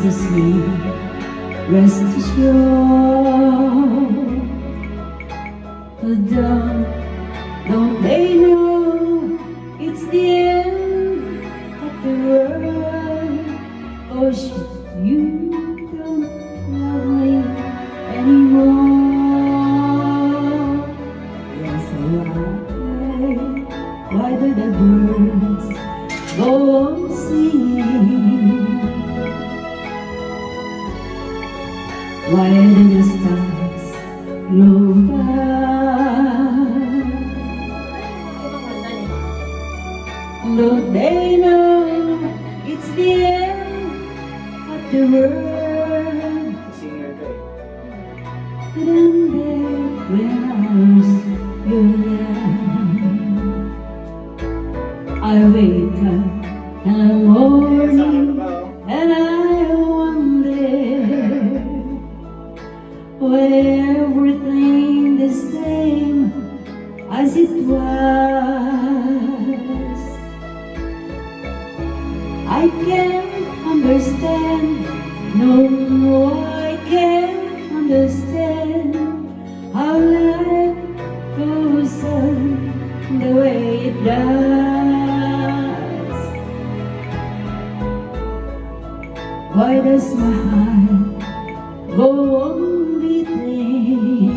promise me, rest assured. Don't they know it's the end of the world? Oh, you don't love me anymore. Yes, why do the birds go on singing? Why do the stars glow bright? Don't they know it's the end of the world? Singer ka eh. And then when I was young, I wake up in the morning and I wonder why everything the same as it was. I can't understand, no, I can't understand how life goes on the way it does. Why does my heart go on beating?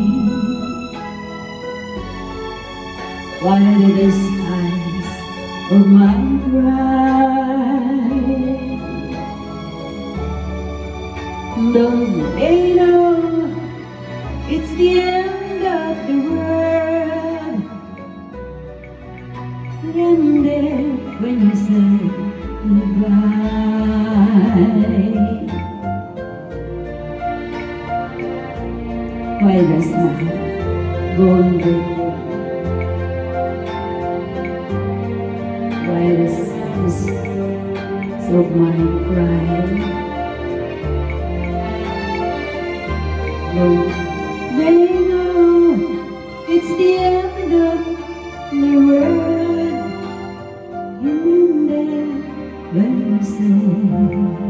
Why do the skies of my pride? Don't they know it's the end of the world? And then when you say goodbye, why does my heart go on beating? Why does this of my pride? Don't they know it's the end of the world? And then when you say